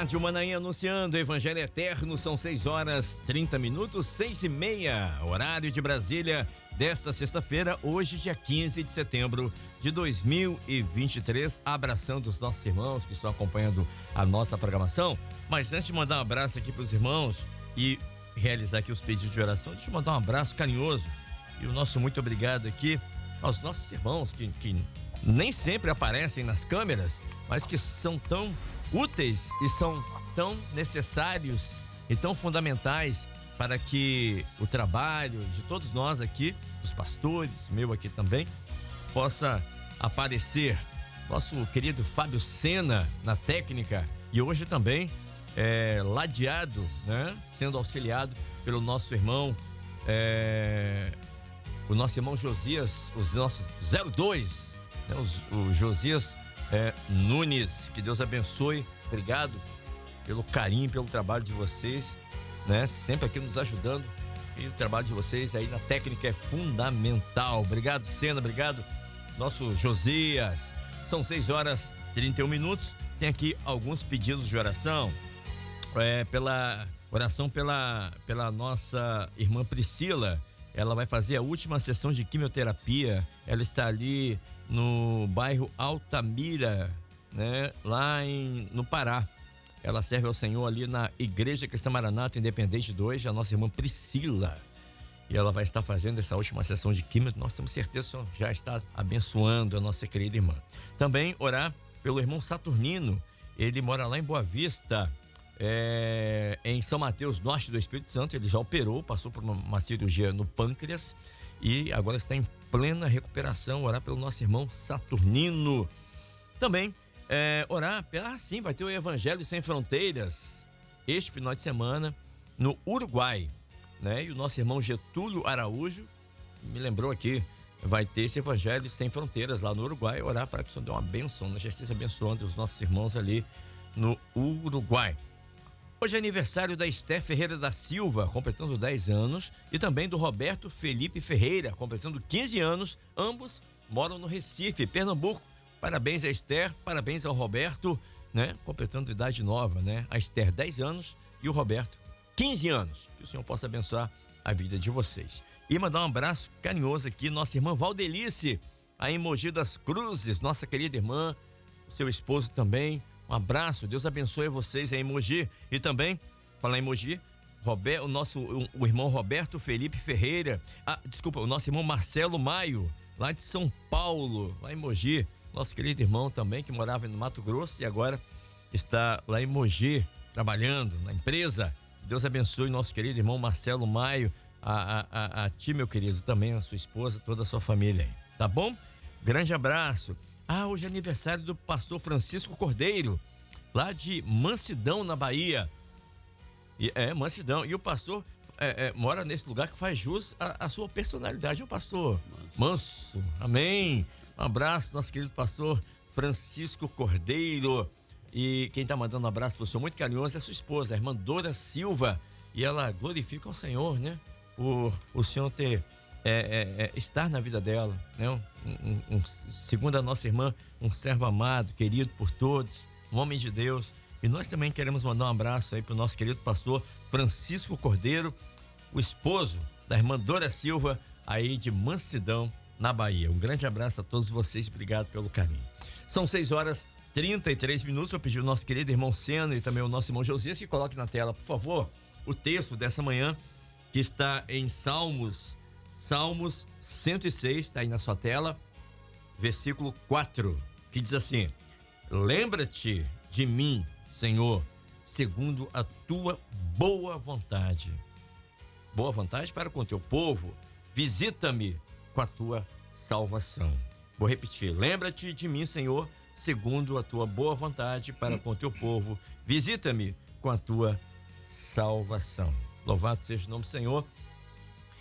Rádio Manaim anunciando Evangelho Eterno, são 6h30, 6h30, horário de Brasília, desta sexta-feira, hoje, dia 15 de setembro de 2023. Abraçando os nossos irmãos que estão acompanhando a nossa programação. Mas antes de mandar um abraço aqui para os irmãos e realizar aqui os pedidos de oração, deixa eu mandar um abraço carinhoso e o nosso muito obrigado aqui aos nossos irmãos que nem sempre aparecem nas câmeras, mas que são tão úteis e são tão necessários e tão fundamentais para que o trabalho de todos nós aqui, os pastores, meu aqui também, possa aparecer. Nosso querido Fábio Sena na técnica e hoje também ladeado, né? Sendo auxiliado pelo nosso irmão, o nosso irmão Josias, os nossos 02, né? O Josias Nunes, que Deus abençoe, obrigado pelo carinho, pelo trabalho de vocês, né? Sempre aqui nos ajudando e o trabalho de vocês aí na técnica é fundamental. Obrigado, Sena, obrigado, nosso Josias. São 6h31, tem aqui alguns pedidos de oração, pela oração pela nossa irmã Priscila. Ela vai fazer a última sessão de quimioterapia. Ela está ali no bairro Altamira, né? Lá no Pará. Ela serve ao Senhor ali na Igreja Cristã Maranata Independente 2, a nossa irmã Priscila. E ela vai estar fazendo essa última sessão de quimio. Nós temos certeza que o Senhor já está abençoando a nossa querida irmã. Também orar pelo irmão Saturnino. Ele mora lá em Boa Vista, em São Mateus, norte do Espírito Santo. Ele já operou, passou por uma cirurgia no pâncreas e agora está em plena recuperação. Orar pelo nosso irmão Saturnino. Também orar sim, vai ter o Evangelho Sem Fronteiras este final de semana no Uruguai, né? E o nosso irmão Getúlio Araújo me lembrou aqui, vai ter esse Evangelho Sem Fronteiras lá no Uruguai. Orar para que o Senhor dê uma bênção, né? Já esteja abençoando os nossos irmãos ali no Uruguai. Hoje é aniversário da Esther Ferreira da Silva, completando 10 anos, e também do Roberto Felipe Ferreira, completando 15 anos. Ambos moram no Recife, Pernambuco. Parabéns a Esther, parabéns ao Roberto, né? Completando idade nova, né? A Esther 10 anos e o Roberto 15 anos. Que o Senhor possa abençoar a vida de vocês. E mandar um abraço carinhoso aqui, nossa irmã Valdelice, a em Mogi das Cruzes, nossa querida irmã, seu esposo também. Um abraço, Deus abençoe vocês aí em Mogi. E também, falar em Mogi, o irmão Roberto Felipe Ferreira, o nosso irmão Marcelo Maio, lá de São Paulo, lá em Mogi. Nosso querido irmão também, que morava no Mato Grosso e agora está lá em Mogi, trabalhando na empresa. Deus abençoe nosso querido irmão Marcelo Maio, a ti, meu querido, também a sua esposa, toda a sua família aí, tá bom? Grande abraço. Hoje é aniversário do pastor Francisco Cordeiro, lá de Mansidão, na Bahia. Mansidão. E o pastor mora nesse lugar que faz jus à sua personalidade. O pastor manso. Amém. Um abraço, nosso querido pastor Francisco Cordeiro. E quem tá mandando um abraço pro senhor muito carinhoso é a sua esposa, a irmã Dora Silva. E ela glorifica o Senhor, né? Por o Senhor estar na vida dela, né? Segundo a nossa irmã, um servo amado, querido por todos, um homem de Deus. E nós também queremos mandar um abraço aí pro nosso querido pastor Francisco Cordeiro, o esposo da irmã Dora Silva, aí de Mansidão, na Bahia. Um grande abraço a todos vocês, obrigado pelo carinho. São 6h33. Eu pedi ao nosso querido irmão Sena e também ao nosso irmão Josias que coloque na tela, por favor, o texto dessa manhã, que está em Salmos 106, está aí na sua tela, versículo 4, que diz assim: lembra-te de mim, Senhor, segundo a tua boa vontade para com o teu povo, visita-me com a tua salvação. Vou repetir: lembra-te de mim, Senhor, segundo a tua boa vontade para com o teu povo, visita-me com a tua salvação. Louvado seja o nome do Senhor.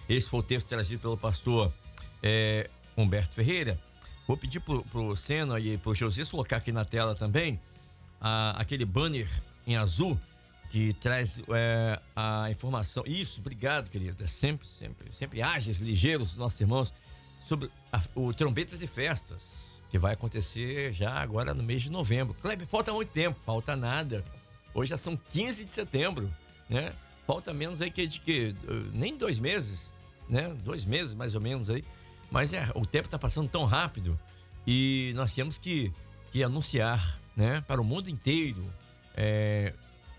Esse foi o texto trazido pelo pastor Humberto Ferreira. Vou pedir pro Sena e pro Josias colocar aqui na tela também aquele banner em azul que traz a informação. Isso, obrigado, querido. Sempre ágeis, ligeiros, nossos irmãos, sobre o Trombetas e Festas, que vai acontecer já agora no mês de novembro. Kleber, falta muito tempo, falta nada. Hoje já são 15 de setembro, né? Falta menos aí que nem 2 meses, né? 2 meses mais ou menos aí. Mas o tempo está passando tão rápido e nós temos que anunciar, né, para o mundo inteiro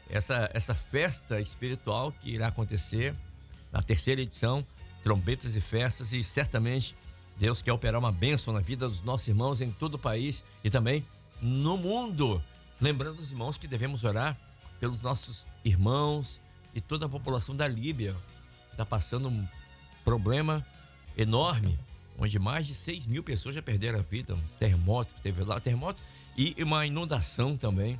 essa festa espiritual que irá acontecer na 3ª edição, Trombetas e Festas, e certamente Deus quer operar uma bênção na vida dos nossos irmãos em todo o país e também no mundo. Lembrando os irmãos que devemos orar pelos nossos irmãos e toda a população da Líbia, que está passando um problema enorme, onde mais de 6 mil pessoas já perderam a vida, um terremoto que teve lá, e uma inundação também.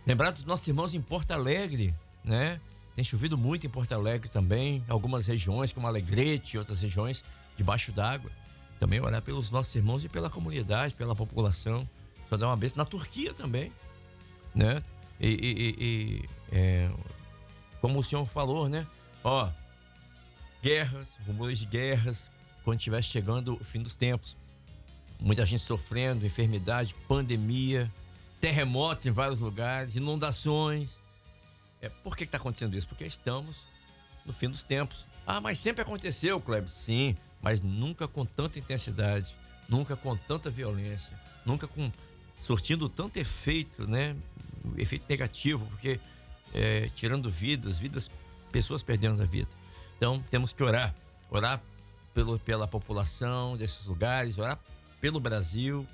Lembrar dos nossos irmãos em Porto Alegre, né? Tem chovido muito em Porto Alegre também, algumas regiões como Alegrete, outras regiões debaixo d'água. Também orar pelos nossos irmãos e pela comunidade, pela população. Só dar uma bênção na Turquia também, né? Como o senhor falou, né? Ó, guerras, rumores de guerras, quando estiver chegando o fim dos tempos. Muita gente sofrendo, enfermidade, pandemia, terremotos em vários lugares, inundações. Por que está acontecendo isso? Porque estamos no fim dos tempos. Ah, mas sempre aconteceu, Kleber. Sim, mas nunca com tanta intensidade, nunca com tanta violência, nunca surtindo tanto efeito, né? Efeito negativo, porque tirando vidas, pessoas perdendo a vida. Então, temos que orar pela população desses lugares, orar pelo Brasil,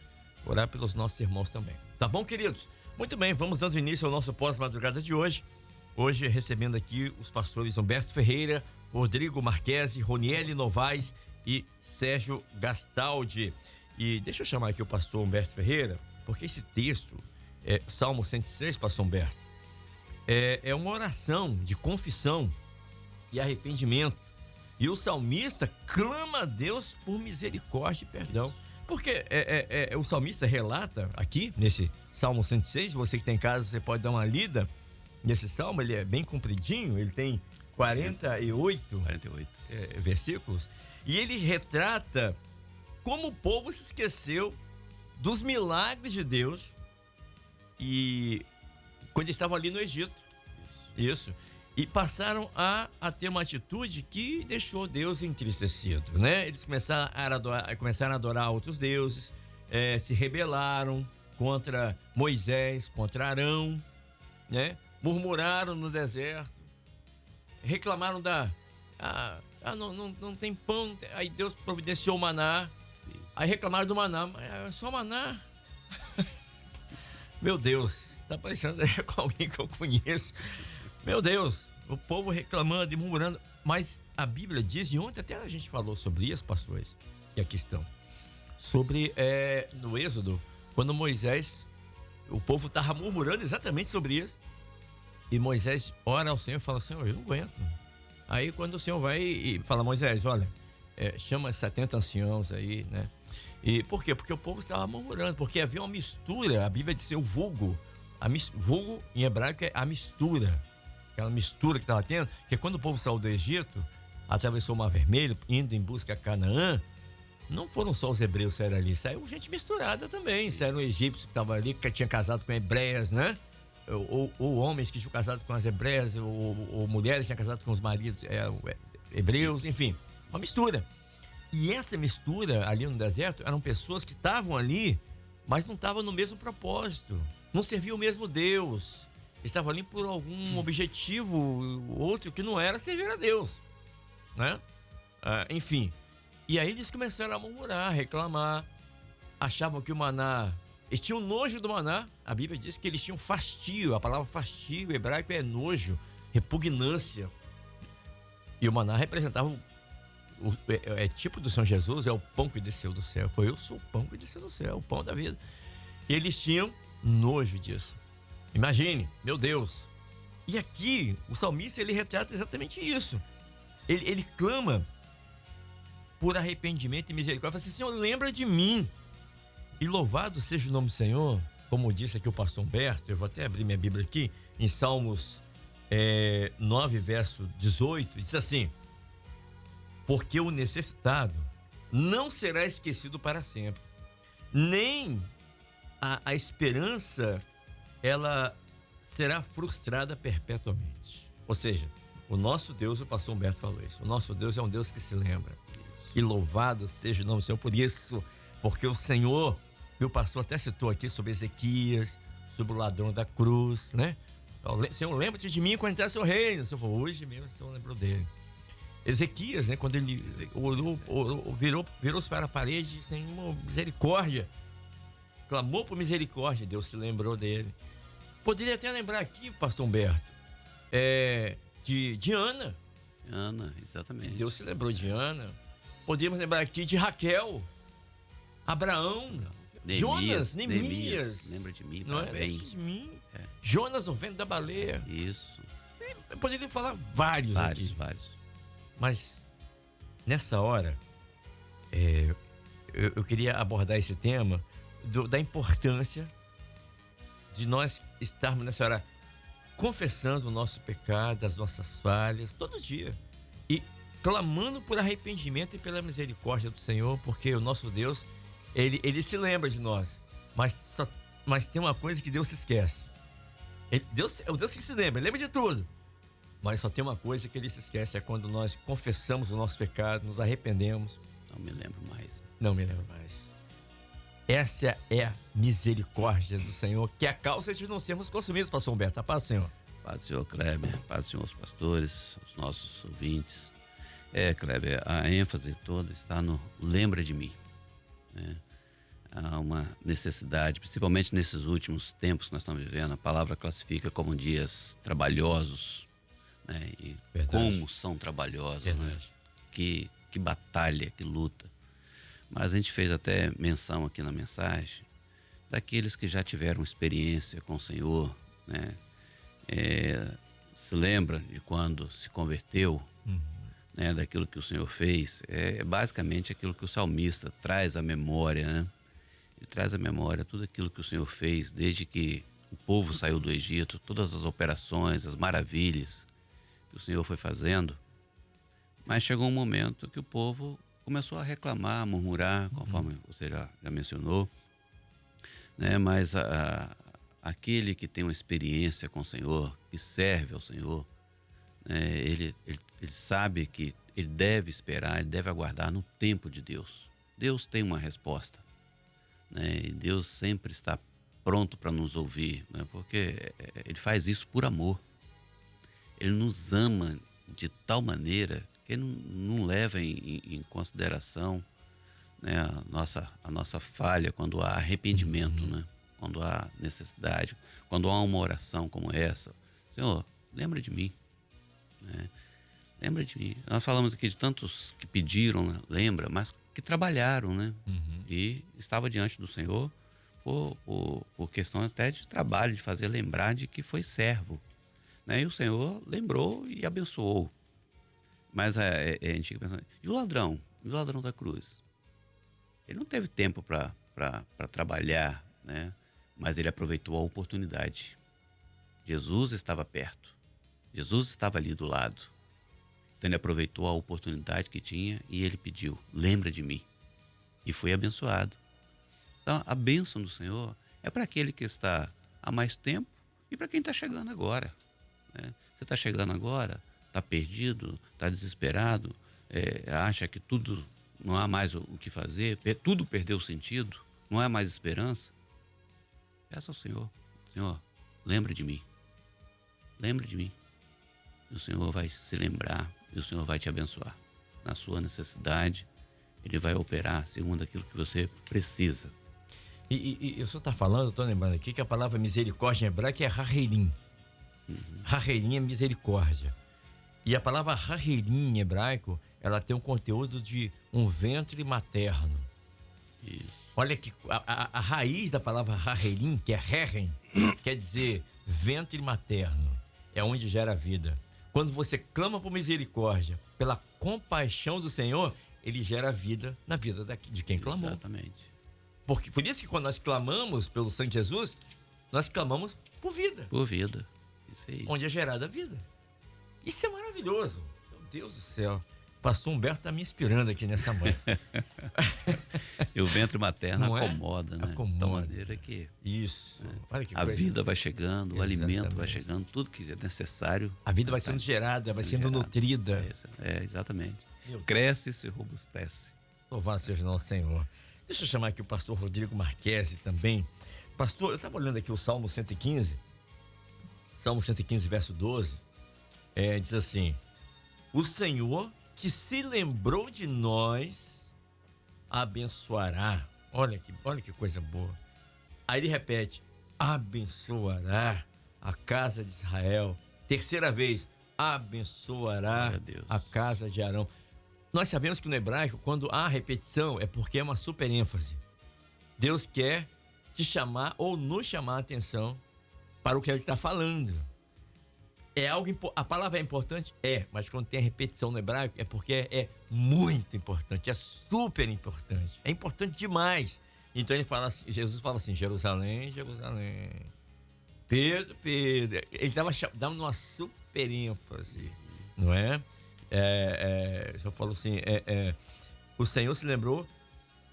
orar pelos nossos irmãos também. Tá bom, queridos? Muito bem, vamos dando início ao nosso pós-madrugada de hoje. Hoje recebendo aqui os pastores Humberto Ferreira, Rodrigo Marquesi, Ronieli Novaes e Sérgio Gastaldi. E deixa eu chamar aqui o pastor Humberto Ferreira, porque esse texto, Salmo 106, pastor Humberto, é uma oração de confissão e arrependimento. E o salmista clama a Deus por misericórdia e perdão. Porque o salmista relata aqui, nesse Salmo 106, você que tem em casa, você pode dar uma lida nesse salmo, ele é bem compridinho, ele tem 48 versículos, e ele retrata como o povo se esqueceu dos milagres de Deus e quando estavam ali no Egito. Isso. E passaram a ter uma atitude que deixou Deus entristecido, né? Eles começaram a adorar outros deuses, se rebelaram contra Moisés, contra Arão, né? Murmuraram no deserto, reclamaram não tem pão, aí Deus providenciou o maná, aí reclamaram do maná, mas só maná. Meu Deus, tá parecendo com alguém que eu conheço. Meu Deus, o povo reclamando e murmurando, mas a Bíblia diz, e ontem até a gente falou sobre isso, pastores, que aqui estão, sobre no Êxodo, quando Moisés, o povo estava murmurando exatamente sobre isso, e Moisés ora ao Senhor e fala, Senhor, eu não aguento. Aí quando o Senhor vai e fala, Moisés, olha, chama 70 anciãos aí, né? E por quê? Porque o povo estava murmurando, porque havia uma mistura, a Bíblia diz o vulgo, vulgo em hebraico é a mistura, aquela mistura que estava tendo, que quando o povo saiu do Egito, atravessou o Mar Vermelho, indo em busca de Canaã, não foram só os hebreus que saíram ali, saiu gente misturada também, saíram egípcios que estavam ali, que tinham casado com hebreias, né? Ou homens que tinham casado com as hebreias, ou mulheres que tinham casado com os maridos hebreus, enfim, uma mistura. E essa mistura ali no deserto eram pessoas que estavam ali, mas não estavam no mesmo propósito, não serviam o mesmo Deus, estavam ali por algum objetivo outro que não era servir a Deus, né? Enfim, e aí eles começaram a murmurar, reclamar, achavam que o maná, eles tinham nojo do maná. A Bíblia diz que eles tinham fastio, a palavra fastio em hebraico é nojo, repugnância, e o maná representava tipo do Senhor Jesus, é o pão que desceu do céu. Eu sou o pão que desceu do céu, o pão da vida. E eles tinham nojo disso. Imagine, meu Deus. E aqui, o salmista, ele retrata exatamente isso. Ele clama por arrependimento e misericórdia. Ele fala assim, Senhor, lembra de mim. E louvado seja o nome do Senhor, como disse aqui o pastor Humberto, eu vou até abrir minha Bíblia aqui, em Salmos 9, verso 18, diz assim, porque o necessitado não será esquecido para sempre, nem a esperança ela será frustrada perpetuamente. Ou seja, o nosso Deus, o pastor Humberto falou isso, o nosso Deus é um Deus que se lembra. E louvado seja o nome do Senhor por isso, porque o Senhor, meu pastor até citou aqui sobre Ezequias, sobre o ladrão da cruz, né? Senhor, lembra-te de mim quando entrar seu reino. O Senhor falou, hoje mesmo o Senhor lembrou dele. Ezequias, né? Quando ele virou-se para a parede, Senhor, misericórdia. Clamou por misericórdia, Deus se lembrou dele. Poderia até lembrar aqui, pastor Humberto, de Ana. Ana, exatamente. Deus se lembrou de Ana. Podíamos lembrar aqui de Raquel, Abraão, Jonas, Neemias. Lembra de mim, não parabéns. Lembra de mim. Jonas no vento da baleia. Isso. Eu poderia falar vários aqui. Vários. Mas, nessa hora, eu queria abordar esse tema da importância de nós estarmos nessa hora confessando o nosso pecado, as nossas falhas, todo dia. E clamando por arrependimento e pela misericórdia do Senhor, porque o nosso Deus, ele se lembra de nós. Mas tem uma coisa que Deus se esquece. Deus é o Deus que se lembra, ele lembra de tudo. Mas só tem uma coisa que ele se esquece, é quando nós confessamos o nosso pecado, nos arrependemos. Não me lembro mais. Não me lembro mais. Essa é a misericórdia do Senhor, que é a causa de não sermos consumidos, pastor Humberto. A paz, Senhor. Paz do Senhor, Kleber. Paz do Senhor, os pastores, os nossos ouvintes. Kleber, a ênfase toda está no lembra de mim. Né? Há uma necessidade, principalmente nesses últimos tempos que nós estamos vivendo, a palavra classifica como dias trabalhosos, né? E verdade. Como são trabalhosos, né? Que batalha, que luta. Mas a gente fez até menção aqui na mensagem daqueles que já tiveram experiência com o Senhor, né? Se lembra de quando se converteu, né? Daquilo que o Senhor fez. É basicamente aquilo que o salmista traz à memória, né? Ele traz à memória tudo aquilo que o Senhor fez desde que o povo saiu do Egito, todas as operações, as maravilhas que o Senhor foi fazendo. Mas chegou um momento que o povo começou a reclamar, a murmurar, conforme você já mencionou, né? Mas aquele que tem uma experiência com o Senhor, que serve ao Senhor, né? Ele sabe que ele deve esperar, ele deve aguardar no tempo de Deus. Deus tem uma resposta, né? E Deus sempre está pronto para nos ouvir, né? Porque ele faz isso por amor. Ele nos ama de tal maneira que ele não leva em consideração, né, a nossa falha quando há arrependimento, né? Quando há necessidade, quando há uma oração como essa. Senhor, lembra de mim, né? Lembra de mim. Nós falamos aqui de tantos que pediram, né? Lembra, mas que trabalharam, né? E estava diante do Senhor por questão até de trabalho, de fazer lembrar de que foi servo, né? E o Senhor lembrou e abençoou. Mas a gente fica pensando, e o ladrão? E o ladrão da cruz? Ele não teve tempo para trabalhar, né? Mas ele aproveitou a oportunidade. Jesus estava perto. Jesus estava ali do lado. Então ele aproveitou a oportunidade que tinha e ele pediu, lembra de mim. E foi abençoado. Então a bênção do Senhor é para aquele que está há mais tempo e para quem está chegando agora, né? Você está chegando agora, está perdido, está desesperado, acha que tudo, não há mais o que fazer, tudo perdeu sentido, não há mais esperança. Peça ao Senhor, Senhor, lembra de mim. Lembra de mim. E o Senhor vai se lembrar e o Senhor vai te abençoar. Na sua necessidade, Ele vai operar segundo aquilo que você precisa. E o senhor está falando, eu estou lembrando aqui que a palavra misericórdia em hebraico é raherim. Raherim é misericórdia. E a palavra raherim em hebraico, ela tem um conteúdo de um ventre materno. Isso. Olha que a raiz da palavra raherim, que é herem, quer dizer ventre materno. É onde gera vida. Quando você clama por misericórdia, pela compaixão do Senhor, Ele gera vida na vida de quem clamou. Exatamente. Por isso que quando nós clamamos pelo sangue de Jesus, nós clamamos por vida. Por vida. Isso aí. Onde é gerada a vida. Isso é maravilhoso. Meu Deus do céu. Pastor Humberto está me inspirando aqui nessa manhã. E o ventre materno Não é? acomoda, né? Acomoda. Da maneira que Isso. Olha que a coisa. vida vai chegando, o alimento vai Exatamente. chegando, tudo que é necessário. A vida vai sendo gerada, vai sendo gerado. nutrida. Exatamente. Meu Deus. Cresce e se robustece. Louvado seja o nosso Senhor. Deixa eu chamar aqui o pastor Rodrigo Marquesi também. Pastor, eu estava olhando aqui o Salmo 115. Salmo 115, verso 12. Diz assim: o Senhor que se lembrou de nós abençoará. Olha que coisa boa. Aí ele repete: abençoará a casa de Israel. Terceira vez: abençoará a casa de Arão. Nós sabemos que no hebraico, quando há repetição, é porque é uma super ênfase. Deus quer te chamar ou nos chamar a atenção para o que ele está falando. É algo, a palavra é importante? Mas quando tem a repetição no hebraico é porque é muito importante, é super importante, é importante demais. Então ele fala assim, Jesus fala assim: Jerusalém, Jerusalém, Pedro, Pedro. Ele estava dando uma super ênfase, não é? Eu falo assim, o Senhor se lembrou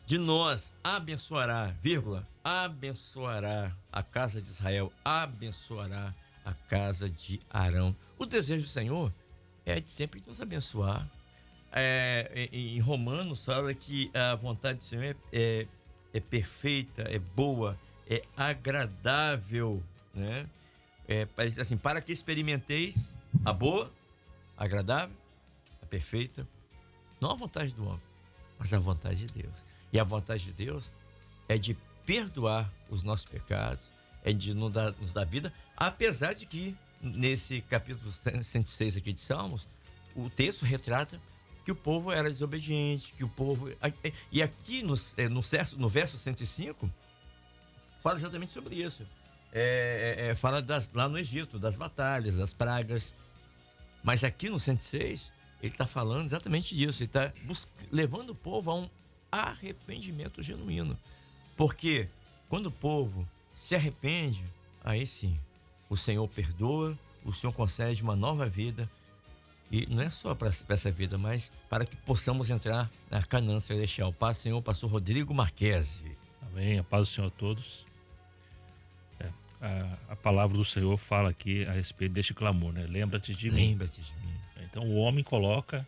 de nós, abençoará, vírgula, abençoará a casa de Israel, abençoará a casa de Arão. O desejo do Senhor é de sempre nos abençoar. Em Romanos fala que a vontade do Senhor é perfeita, é boa, é agradável, né? Assim, para que experimenteis a boa, agradável, a perfeita, não a vontade do homem, mas a vontade de Deus. E a vontade de Deus é de perdoar os nossos pecados, é de nos dar vida, apesar de que nesse capítulo 106 aqui de Salmos, o texto retrata que o povo era desobediente, que o povo... E aqui no verso 105, fala exatamente sobre isso. Fala lá no Egito, das batalhas, das pragas. Mas aqui no 106, ele está falando exatamente disso. Ele está levando o povo a um arrependimento genuíno. Porque quando o povo se arrepende, aí sim, o Senhor perdoa, o Senhor concede uma nova vida. E não é só para essa vida, mas para que possamos entrar na Canaã celestial. Paz, Senhor, pastor Rodrigo Marquesi. Amém. A paz do Senhor a todos. A palavra do Senhor fala aqui a respeito deste clamor, né? Lembra-te de mim. Lembra-te de mim. Então o homem coloca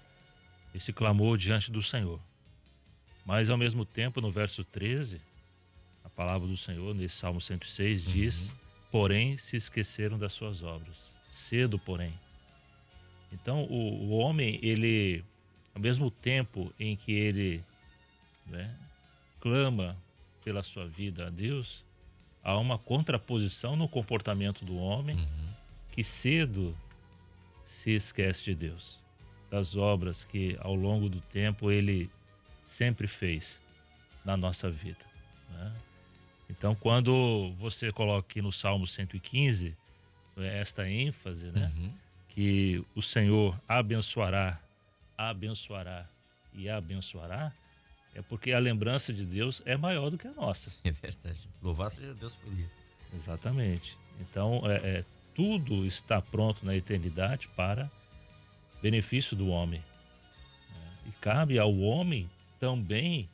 esse clamor diante do Senhor. Mas ao mesmo tempo, no verso 13, a palavra do Senhor, nesse Salmo 106, diz: porém se esqueceram das suas obras. Cedo, porém. Então o homem, ele, ao mesmo tempo em que ele, né, clama pela sua vida a Deus, há uma contraposição no comportamento do homem que cedo se esquece de Deus, das obras que ao longo do tempo ele sempre fez na nossa vida, né? Então, quando você coloca aqui no Salmo 115 esta ênfase, né, que o Senhor abençoará, abençoará e abençoará, é porque a lembrança de Deus é maior do que a nossa. É verdade. Louvado seja Deus por isso. Exatamente. Então, tudo está pronto na eternidade para benefício do homem. E cabe ao homem também,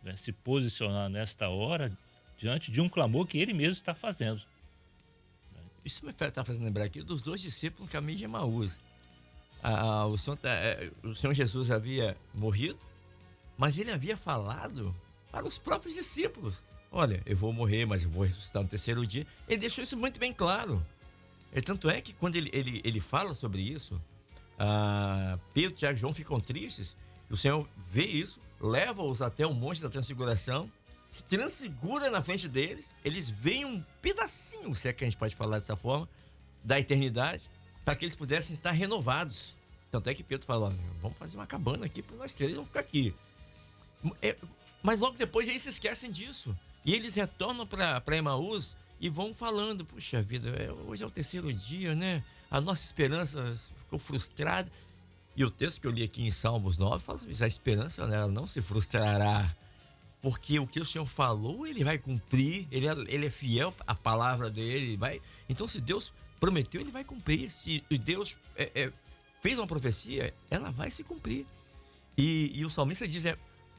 né, se posicionar nesta hora diante de um clamor que ele mesmo está fazendo. Isso me está fazendo lembrar aqui dos dois discípulos no caminho de Emaús. O Senhor Jesus havia morrido, mas ele havia falado para os próprios discípulos: olha, eu vou morrer, mas eu vou ressuscitar no terceiro dia. Ele deixou isso muito bem claro. Tanto é que quando ele fala sobre isso, Pedro, Tiago e João ficam tristes. E o Senhor vê isso, leva-os até o Monte da Transfiguração, se transfigura na frente deles. Eles veem um pedacinho, se é que a gente pode falar dessa forma, da eternidade, para que eles pudessem estar renovados. Tanto é que Pedro fala: vamos fazer uma cabana aqui para nós três, vamos ficar aqui. Mas logo depois eles se esquecem disso. E eles retornam para Emaús e vão falando: puxa vida, hoje é o terceiro dia, né? A nossa esperança ficou frustrada. E o texto que eu li aqui em Salmos 9 fala que a esperança, né, ela não se frustrará. Porque o que o Senhor falou, ele vai cumprir. Ele é fiel à palavra dele. Vai. Então, se Deus prometeu, ele vai cumprir. Se Deus fez uma profecia, ela vai se cumprir. E o salmista diz,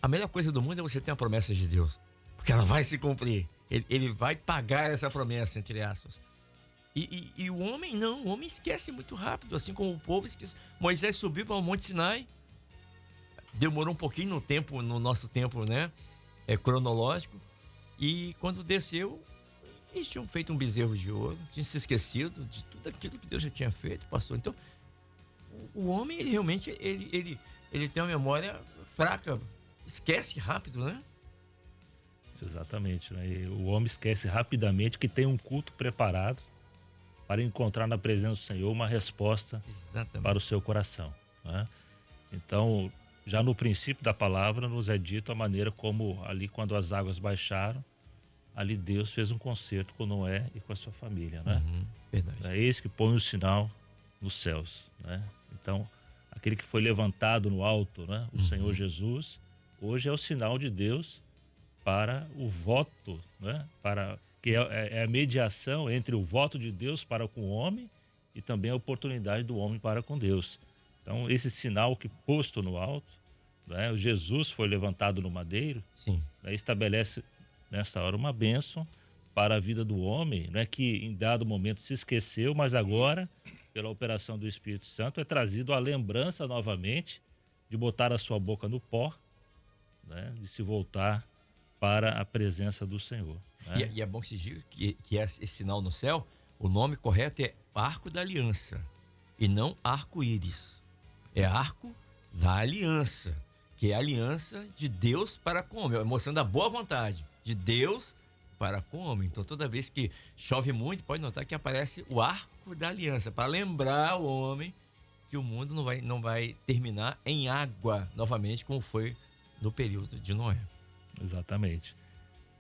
a melhor coisa do mundo é você ter a promessa de Deus, porque ela vai se cumprir. Ele vai pagar essa promessa, entre aspas. E o homem não, o homem esquece muito rápido, assim como o povo esquece. Moisés subiu para o Monte Sinai, demorou um pouquinho no nosso tempo, né? Cronológico. E quando desceu, eles tinham feito um bezerro de ouro, tinham se esquecido de tudo aquilo que Deus já tinha feito, pastor. Então, o homem, ele realmente, ele tem uma memória fraca, esquece rápido, né? Exatamente, né? E o homem esquece rapidamente que tem um culto preparado para encontrar na presença do Senhor uma resposta para o seu coração, né? Então, já no princípio da palavra nos é dito a maneira como ali quando as águas baixaram, ali Deus fez um concerto com Noé e com a sua família, né? Verdade. É esse que põe o sinal nos céus, né? Então, aquele que foi levantado no alto, né? O Senhor Jesus, hoje é o sinal de Deus para o voto, né? Que é a mediação entre o voto de Deus para com o homem e também a oportunidade do homem para com Deus. Então, esse sinal que posto no alto, né? O Jesus foi levantado no madeiro, sim, né? Estabelece nesta hora uma bênção para a vida do homem, né? Que em dado momento se esqueceu, mas agora, pela operação do Espírito Santo, é trazido a lembrança novamente de botar a sua boca no pó, né? De se voltar para a presença do Senhor, né? E é bom que se diga que esse sinal no céu, o nome correto é Arco da Aliança e não Arco-Íris. É Arco da Aliança, que é a aliança de Deus para com o homem, mostrando a boa vontade de Deus para com o homem. Então, toda vez que chove muito, pode notar que aparece o Arco da Aliança, para lembrar o homem que o mundo não vai terminar em água novamente, como foi no período de Noé. Exatamente.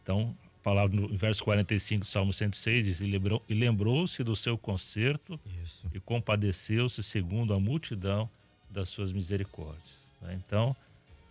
Então, a palavra no verso 45 do Salmo 106 diz: e lembrou-se do seu conserto. Isso. E compadeceu-se segundo a multidão das suas misericórdias, né? Então,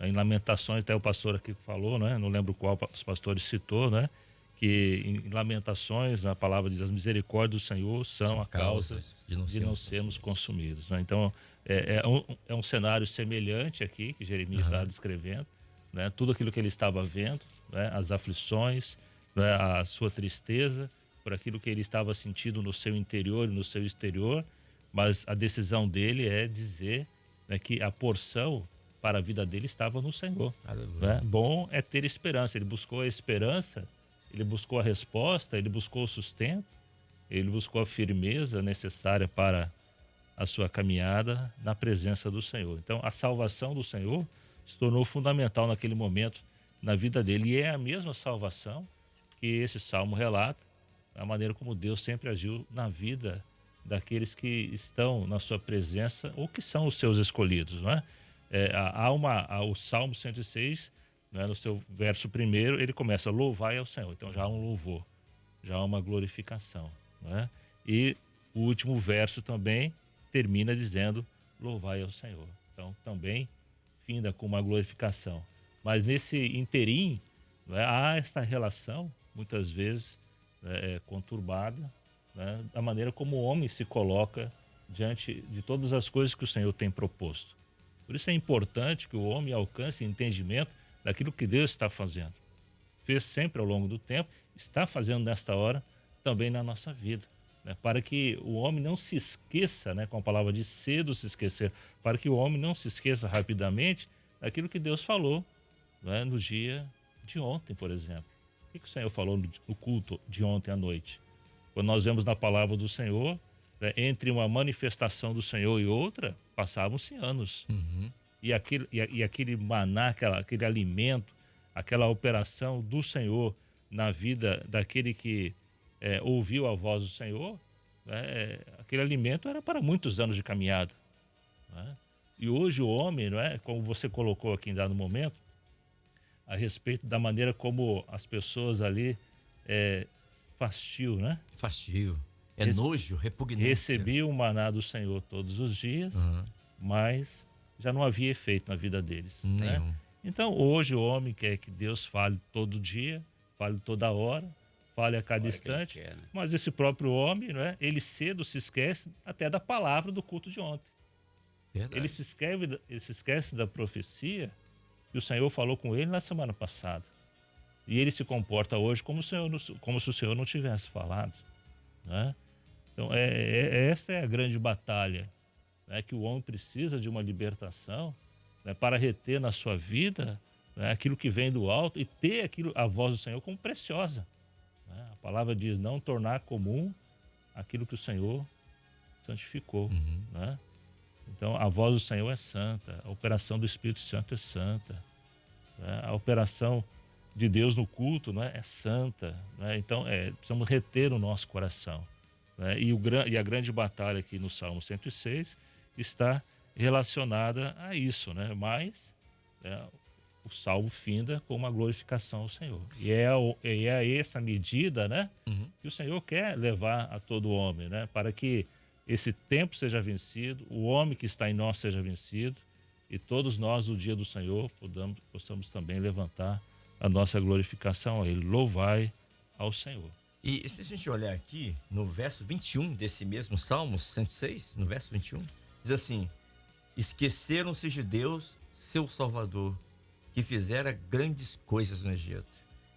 em Lamentações, até o pastor aqui falou, né? Não lembro qual dos pastores citou, né? Que em Lamentações a palavra diz: as misericórdias do Senhor são a causa de não sermos consumidos, né? Então, é um cenário semelhante aqui que Jeremias está descrevendo, né? Tudo aquilo que ele estava vendo, né? As aflições, né? A sua tristeza por aquilo que ele estava sentindo no seu interior e no seu exterior, mas a decisão dele é dizer, né, que a porção para a vida dele estava no Senhor, né? Bom é ter esperança. Ele buscou a esperança, ele buscou a resposta, ele buscou o sustento, ele buscou a firmeza necessária para a sua caminhada na presença do Senhor. Então, a salvação do Senhor se tornou fundamental naquele momento na vida dele. E é a mesma salvação que esse salmo relata, a maneira como Deus sempre agiu na vida daqueles que estão na sua presença ou que são os seus escolhidos, não é? O Salmo 106, né, no seu verso primeiro, ele começa: louvai ao Senhor. Então já há um louvor, já há uma glorificação, não é? E o último verso também termina dizendo: louvai ao Senhor. Então também finda com uma glorificação. Mas nesse interim, não é, há esta relação, muitas vezes conturbada, né, da maneira como o homem se coloca diante de todas as coisas que o Senhor tem proposto. Por isso é importante que o homem alcance entendimento daquilo que Deus está fazendo. Fez sempre ao longo do tempo, está fazendo nesta hora também na nossa vida, né, para que o homem não se esqueça, né, com a palavra de cedo se esquecer, para que o homem não se esqueça rapidamente daquilo que Deus falou, né, no dia de ontem, por exemplo. O que o Senhor falou no culto de ontem à noite? Quando nós vemos na palavra do Senhor, né, entre uma manifestação do Senhor e outra, passavam-se anos. E aquele maná, aquele alimento, aquela operação do Senhor na vida daquele que ouviu a voz do Senhor, né, aquele alimento era para muitos anos de caminhada, né? E hoje o homem, não é, como você colocou aqui em dado momento, a respeito da maneira como as pessoas ali fastio, né? Fastio. Nojo, repugnância. Recebiam o maná do Senhor todos os dias, mas já não havia efeito na vida deles, né? Então, hoje o homem quer que Deus fale todo dia, fale toda hora, fale a cada instante, quer, né? Mas esse próprio homem, não é? Ele cedo se esquece até da palavra do culto de ontem. Verdade. Ele se esquece da profecia que o Senhor falou com ele na semana passada. E ele se comporta hoje como se o Senhor não tivesse falado, né? Então, esta é a grande batalha, né? Que o homem precisa de uma libertação, né? Para reter na sua vida, né? Aquilo que vem do alto e ter a voz do Senhor como preciosa, né? A palavra diz, não tornar comum aquilo que o Senhor santificou, né? Então, a voz do Senhor é santa, a operação do Espírito Santo é santa, né? A operação de Deus no culto, né, é santa, né? Então, precisamos reter o nosso coração, né? E a grande batalha aqui no Salmo 106 está relacionada a isso, né? Mas o Salmo finda com uma glorificação ao Senhor. E é essa medida, né, que o Senhor quer levar a todo homem, né? Para que esse tempo seja vencido, o homem que está em nós seja vencido, e todos nós, no dia do Senhor, possamos também levantar a nossa glorificação a Ele. Louvai ao Senhor. E se a gente olhar aqui no verso 21 desse mesmo Salmo 106, no verso 21, diz assim: esqueceram-se de Deus, seu Salvador, que fizera grandes coisas no Egito.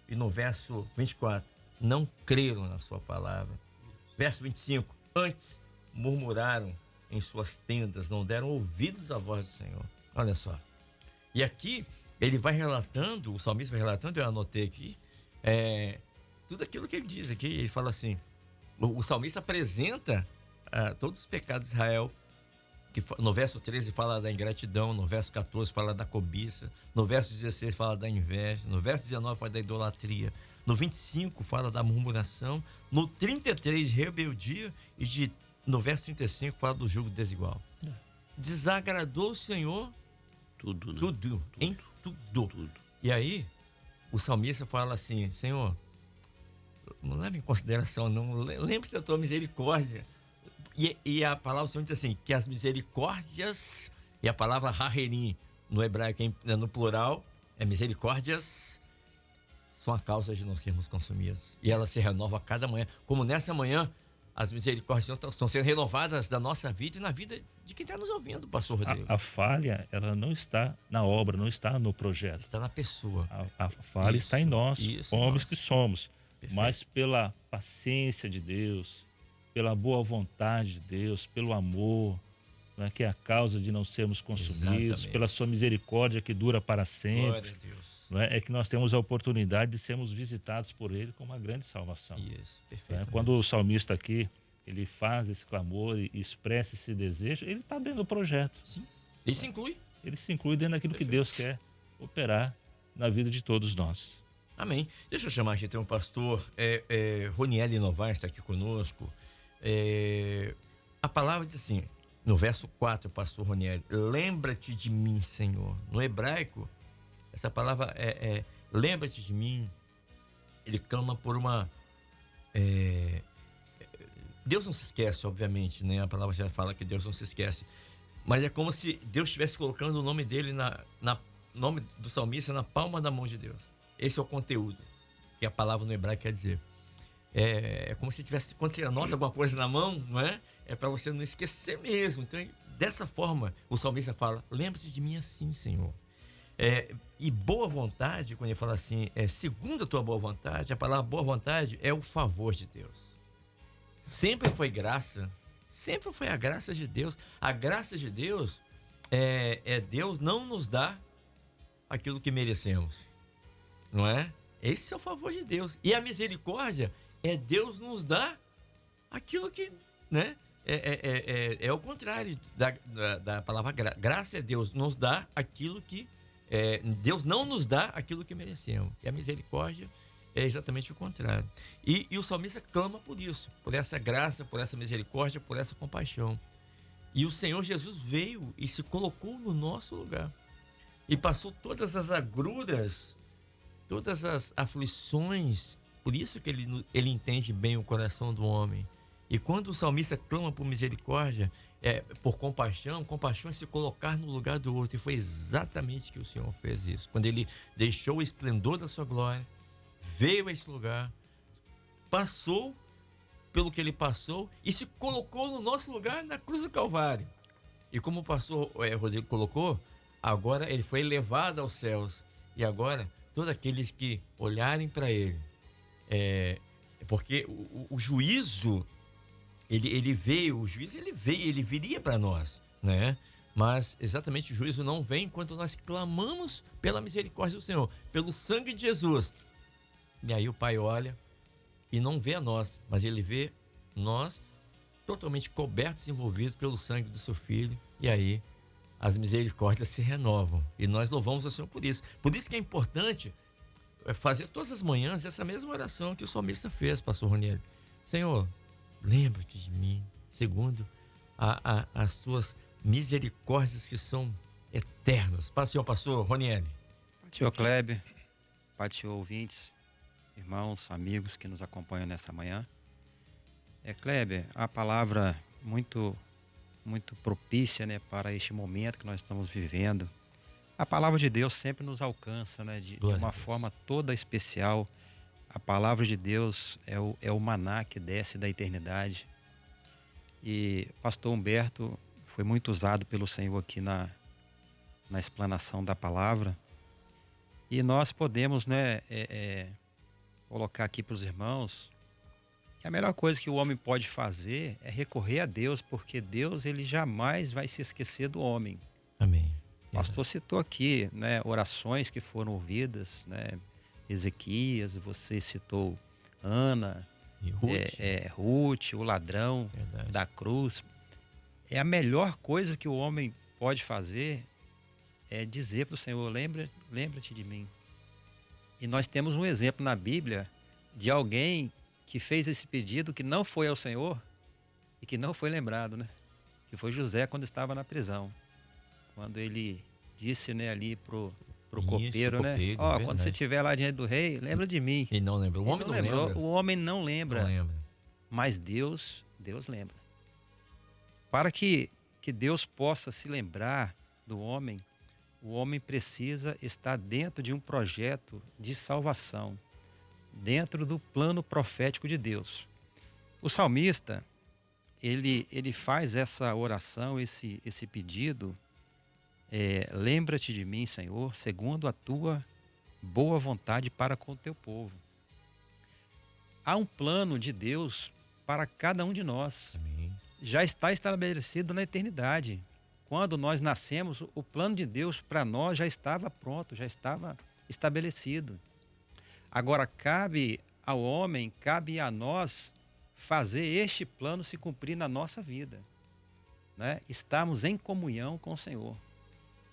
E no verso 24, não creram na sua palavra. Verso 25, antes murmuraram em suas tendas, não deram ouvidos à voz do Senhor. Olha só. E aqui ele vai relatando, o salmista vai relatando, eu anotei aqui, tudo aquilo que ele diz aqui. Ele fala assim, o salmista apresenta todos os pecados de Israel, que no verso 13 fala da ingratidão, no verso 14 fala da cobiça, no verso 16 fala da inveja, no verso 19 fala da idolatria, no 25 fala da murmuração, no 33 rebeldia e no verso 35 fala do jugo desigual. Desagradou o Senhor tudo, né? Tudo. E aí, o salmista fala assim, Senhor, não leve em consideração, não. Lembre-se da tua misericórdia. E a palavra do Senhor diz assim, que as misericórdias, e a palavra harerim, no hebraico, no plural, é misericórdias, são a causa de não sermos consumidos. E ela se renova a cada manhã. Como nessa manhã, as misericórdias estão sendo renovadas da nossa vida e na vida de quem está nos ouvindo, pastor Rodrigo. A falha, ela não está na obra, não está no projeto. Está na pessoa. A falha está em nós, homens que somos. Perfeito. Mas pela paciência de Deus, pela boa vontade de Deus, pelo amor, né, que é a causa de não sermos consumidos, Exatamente. pela sua misericórdia que dura para sempre. Glória a Deus. É que nós temos a oportunidade de sermos visitados por Ele com uma grande salvação. Isso, perfeito. Quando o salmista aqui, ele faz esse clamor e expressa esse desejo, ele está dentro do projeto. Sim. Ele se inclui. Ele se inclui dentro daquilo que Deus quer operar na vida de todos nós. Amém. Deixa eu chamar aqui, tem um pastor, Ronieli Novaes está aqui conosco. A palavra diz assim, no verso 4, pastor Ronieli, lembra-te de mim, Senhor. No hebraico, essa palavra lembra-te de mim. Ele clama por uma... Deus não se esquece, obviamente, né? A palavra já fala que Deus não se esquece. Mas é como se Deus estivesse colocando o nome dele, nome do salmista, na palma da mão de Deus. Esse é o conteúdo que a palavra no hebraico quer dizer. É como se tivesse, quando você anota alguma coisa na mão, não é? É para você não esquecer mesmo. Então, dessa forma, o salmista fala, lembre-se de mim assim, Senhor. E boa vontade, quando ele fala assim, segundo a tua boa vontade, a palavra boa vontade é o favor de Deus. Sempre foi graça, sempre foi a graça de Deus. A graça de Deus Deus não nos dá aquilo que merecemos, não é? Esse é o favor de Deus. E a misericórdia Deus nos dá aquilo que, né? É o contrário da palavra graça. Graça é Deus nos dá aquilo que... Deus não nos dá aquilo que merecemos. E a misericórdia é exatamente o contrário. E o salmista clama por isso, por essa graça, por essa misericórdia, por essa compaixão. E o Senhor Jesus veio e se colocou no nosso lugar. E passou todas as agruras, todas as aflições. Por isso que ele entende bem o coração do homem. E quando o salmista clama por misericórdia, por compaixão, compaixão é se colocar no lugar do outro. E foi exatamente que o Senhor fez isso. Quando ele deixou o esplendor da sua glória, veio a esse lugar, passou pelo que ele passou e se colocou no nosso lugar na cruz do Calvário. E como o pastor Rodrigo colocou, agora ele foi elevado aos céus. E agora, todos aqueles que olharem para ele, porque o juízo, ele veio, ele viria para nós, né? Mas exatamente o juízo não vem enquanto nós clamamos pela misericórdia do Senhor, pelo sangue de Jesus. E aí o Pai olha e não vê a nós, mas ele vê nós totalmente cobertos e envolvidos pelo sangue do seu Filho. E aí as misericórdias se renovam. E nós louvamos o Senhor por isso. Por isso que é importante fazer todas as manhãs essa mesma oração que o salmista fez, pastor Ronieri. Senhor, lembra-te de mim, segundo as tuas misericórdias que são eternas. Paz, senhor pastor Ronieri. Paz, senhor Kleber, paz, senhor ouvintes, irmãos, amigos que nos acompanham nessa manhã. Kleber, a palavra muito propícia, né, para este momento que nós estamos vivendo. A palavra de Deus sempre nos alcança, né, de uma forma toda especial. A palavra de Deus é o maná que desce da eternidade. E pastor Humberto foi muito usado pelo Senhor aqui na explanação da palavra. E nós podemos, né, colocar aqui para os irmãos que a melhor coisa que o homem pode fazer é recorrer a Deus, porque Deus, ele jamais vai se esquecer do homem. Amém. O pastor citou aqui, né, orações que foram ouvidas, né, Ezequias, você citou Ana, e Ruth, o ladrão da cruz. É a melhor coisa que o homem pode fazer é dizer para o Senhor, lembra-te de mim. E nós temos um exemplo na Bíblia de alguém que fez esse pedido, que não foi ao Senhor e que não foi lembrado, né? Que foi José quando estava na prisão. Quando ele disse, né, ali pro copeiro, né? Quando você estiver lá diante do rei, lembra de mim. E não lembra. O homem não lembra. O homem não lembra. Não lembra. Mas Deus lembra. Para que Deus possa se lembrar do homem, o homem precisa estar dentro de um projeto de salvação, dentro do plano profético de Deus. O salmista, ele faz essa oração, esse pedido, lembra-te de mim, Senhor, segundo a tua boa vontade para com o teu povo. Há um plano de Deus para cada um de nós. Amém. Já está estabelecido na eternidade. Quando nós nascemos, o plano de Deus para nós já estava pronto, já estava estabelecido. Agora cabe ao homem, cabe a nós fazer este plano se cumprir na nossa vida, né? Estarmos em comunhão com o Senhor.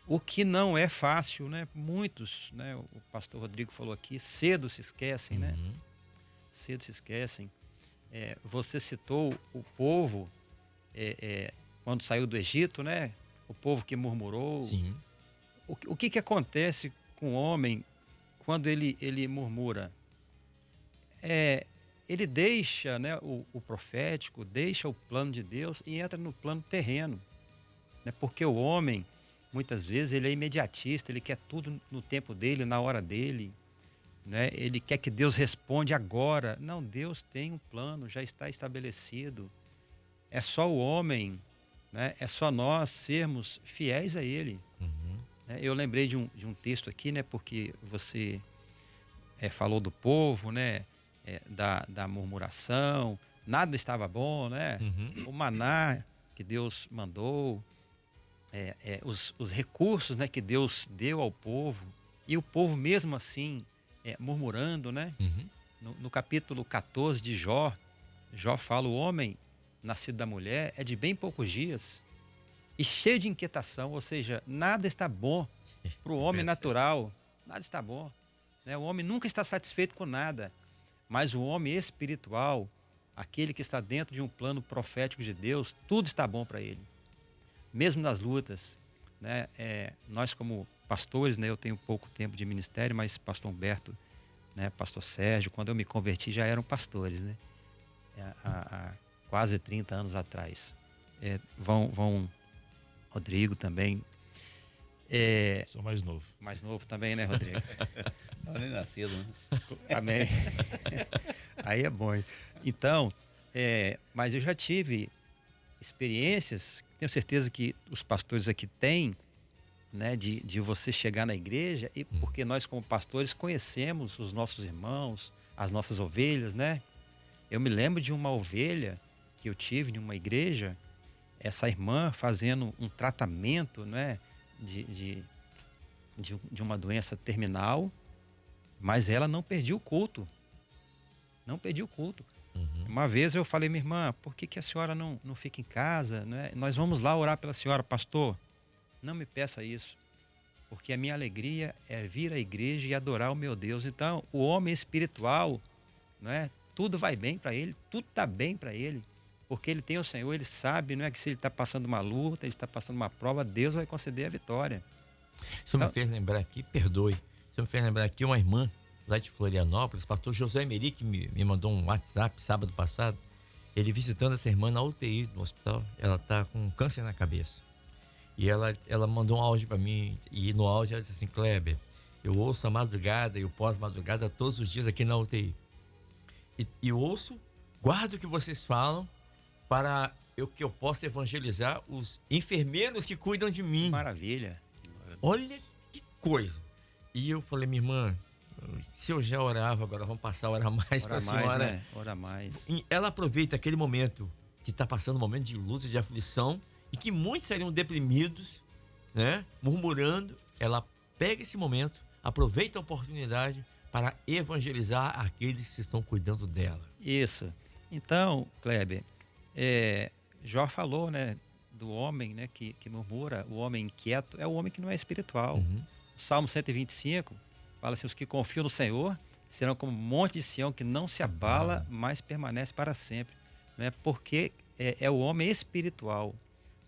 O que não é fácil, né? Muitos, né? O pastor Rodrigo falou aqui, cedo se esquecem, né? Cedo se esquecem. Você citou o povo quando saiu do Egito, né? O povo que murmurou. Sim. O que acontece com o homem quando ele murmura? Ele deixa, né, o profético, deixa o plano de Deus e entra no plano terreno, né? Porque o homem, muitas vezes, ele é imediatista, ele quer tudo no tempo dele, na hora dele, né? Ele quer que Deus responda agora. Não, Deus tem um plano, já está estabelecido. É só o homem, né? É só nós sermos fiéis a Ele. Eu lembrei de um texto aqui, né? Porque você falou do povo, né? Da murmuração, nada estava bom, né? O maná que Deus mandou, os recursos, né, que Deus deu ao povo, e o povo mesmo assim murmurando, né? No capítulo 14 de Jó fala: o homem nascido da mulher é de bem poucos dias e cheio de inquietação, ou seja, nada está bom para o homem natural, nada está bom, né? O homem nunca está satisfeito com nada, mas o homem espiritual, aquele que está dentro de um plano profético de Deus, tudo está bom para ele, mesmo nas lutas, né? Nós como pastores, né, eu tenho pouco tempo de ministério, mas pastor Humberto, né, pastor Sérgio, quando eu me converti já eram pastores, né? Há quase 30 anos atrás. Rodrigo também. Sou mais novo. Mais novo também, né, Rodrigo? Não, nem nascido, né? Amém. Aí é bom. Então, mas eu já tive experiências, tenho certeza que os pastores aqui têm, né, de você chegar na igreja, e porque nós como pastores conhecemos os nossos irmãos, as nossas ovelhas, né? Eu me lembro de uma ovelha que eu tive em uma igreja, essa irmã fazendo um tratamento, né, de uma doença terminal, mas ela não perdia o culto. Não perdia o culto. Uma vez eu falei, minha irmã, por que a senhora não fica em casa? Né? Nós vamos lá orar pela senhora. Pastor, não me peça isso, porque a minha alegria é vir à igreja e adorar o meu Deus. Então, o homem espiritual, né, tudo vai bem para ele, tudo está bem para ele, porque ele tem o Senhor, ele sabe, não é, que se ele está passando uma luta, ele está passando uma prova, Deus vai conceder a vitória. Isso me fez lembrar aqui, perdoe, isso me fez lembrar aqui uma irmã lá de Florianópolis, pastor José Emeri, que me mandou um WhatsApp sábado passado, ele visitando essa irmã na UTI do hospital, ela está com câncer na cabeça. E ela mandou um áudio para mim, e no áudio ela disse assim, Kleber, eu ouço a madrugada e o pós-madrugada todos os dias aqui na UTI. E ouço, guardo o que vocês falam para que eu possa evangelizar os enfermeiros que cuidam de mim. Maravilha. Olha que coisa. E eu falei, minha irmã, se eu já orava, agora vamos passar a orar mais para a senhora. Né? Ora mais. E ela aproveita aquele momento que está passando um momento de luta, de aflição, e que muitos seriam deprimidos, né, murmurando. Ela pega esse momento, aproveita a oportunidade para evangelizar aqueles que estão cuidando dela. Isso. Então, Kleber, Jó falou, né, do homem, né, que murmura, o homem inquieto, é o homem que não é espiritual. O Salmo 125 fala assim, os que confiam no Senhor serão como um monte de Sião que não se abala, mas permanece para sempre. Né? Porque é o homem espiritual.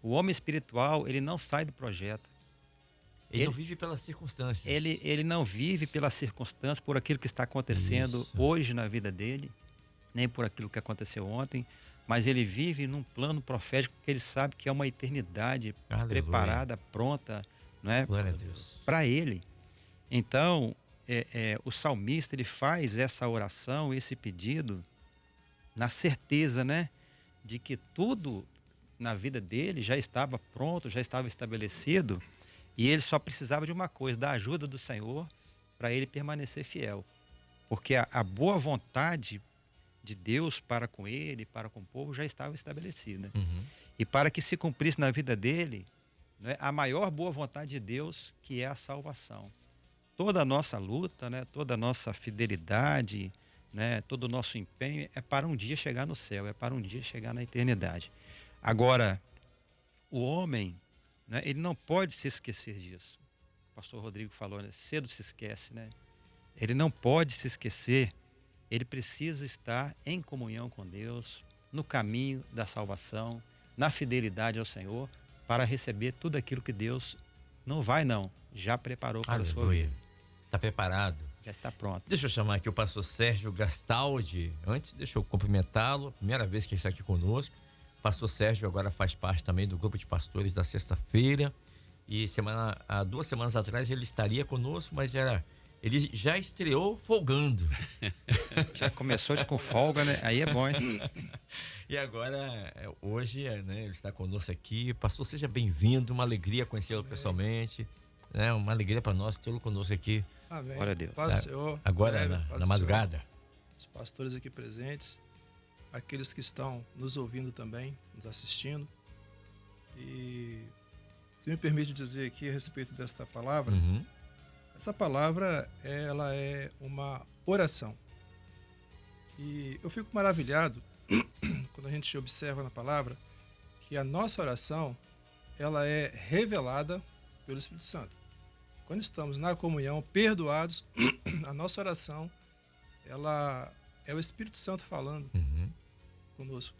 O homem espiritual, ele não sai do projeto. Ele não vive pelas circunstâncias. Ele não vive pelas circunstâncias, por aquilo que está acontecendo hoje na vida dele, nem por aquilo que aconteceu ontem, mas ele vive num plano profético que ele sabe que é uma eternidade preparada, pronta, não é? Para ele. Então, o salmista, ele faz essa oração, esse pedido, na certeza, né, de que tudo na vida dele já estava pronto, já estava estabelecido, e ele só precisava de uma coisa, da ajuda do Senhor, para ele permanecer fiel. Porque a boa vontade de Deus para com ele, para com o povo, já estava estabelecida. E para que se cumprisse na vida dele, né, a maior boa vontade de Deus, que é a salvação. Toda a nossa luta, né, toda a nossa fidelidade, né, todo o nosso empenho é para um dia chegar no céu, é para um dia chegar na eternidade. Agora, o homem, né, ele não pode se esquecer disso. O pastor Rodrigo falou, né, cedo se esquece, né? Ele não pode se esquecer, ele precisa estar em comunhão com Deus, no caminho da salvação, na fidelidade ao Senhor, para receber tudo aquilo que Deus já preparou para a sua vida. Está preparado? Já está pronto. Deixa eu chamar aqui o pastor Sérgio Gastaldi. Antes, deixa eu cumprimentá-lo. Primeira vez que ele está aqui conosco. O pastor Sérgio agora faz parte também do grupo de pastores da sexta-feira. E há 2 semanas atrás ele estaria conosco, mas ele já estreou folgando. Já começou com folga, né? Aí é bom, hein? E agora, hoje, né, ele está conosco aqui. Pastor, seja bem-vindo. Uma alegria conhecê-lo pessoalmente. Né? Uma alegria para nós tê-lo conosco aqui. Amém. Glória a Deus. Paz do Senhor. Agora, na madrugada. Senhor, os pastores aqui presentes, aqueles que estão nos ouvindo também, nos assistindo. E se me permite dizer aqui a respeito desta palavra, essa palavra, ela é uma oração. E eu fico maravilhado quando a gente observa na palavra que a nossa oração, ela é revelada pelo Espírito Santo. Quando estamos na comunhão, perdoados, a nossa oração, ela é o Espírito Santo falando conosco.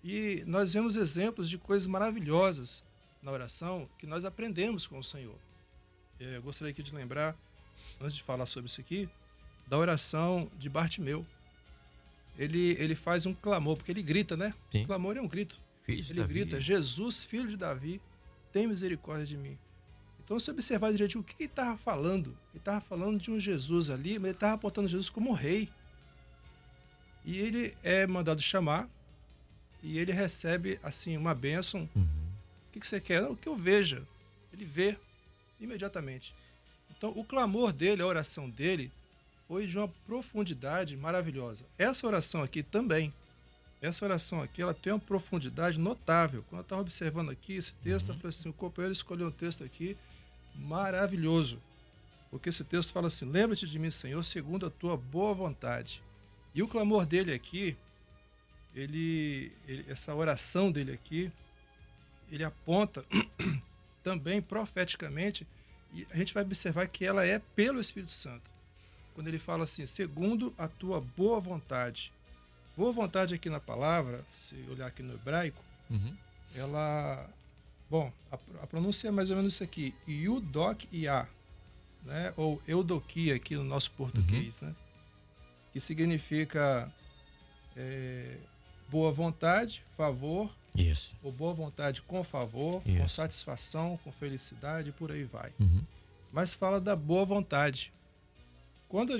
E nós vemos exemplos de coisas maravilhosas na oração que nós aprendemos com o Senhor. Eu gostaria aqui de lembrar, antes de falar sobre isso aqui, da oração de Bartimeu. Ele faz um clamor, porque ele grita, né? Sim. O clamor é um grito. Ele grita, Jesus, filho de Davi, tem misericórdia de mim. Então, se observar direitinho o que ele estava falando, ele estava falando de um Jesus ali, mas ele estava apontando Jesus como rei. E ele é mandado chamar, e ele recebe assim uma bênção. Uhum. O que você quer? O que eu veja. Ele vê imediatamente. Então, o clamor dele, a oração dele, foi de uma profundidade maravilhosa. Essa oração aqui também. Essa oração aqui, ela tem uma profundidade notável. Quando eu estava observando aqui esse texto, eu falei assim, o companheiro escolheu um texto aqui maravilhoso. Porque esse texto fala assim, lembra-te de mim, Senhor, segundo a tua boa vontade. E o clamor dele aqui, essa oração dele aqui, ele aponta também profeticamente, e a gente vai observar que ela é pelo Espírito Santo. Quando ele fala assim, segundo a tua boa vontade. Boa vontade aqui na palavra, se olhar aqui no hebraico, ela... Bom, a pronúncia é mais ou menos isso aqui, Yudok-Ia, né? Ou Eudokia aqui no nosso português, né? Que significa boa vontade, favor, Isso. ou boa vontade com favor, com Isso. satisfação, com felicidade, por aí vai. Uhum. Mas fala da boa vontade. Quando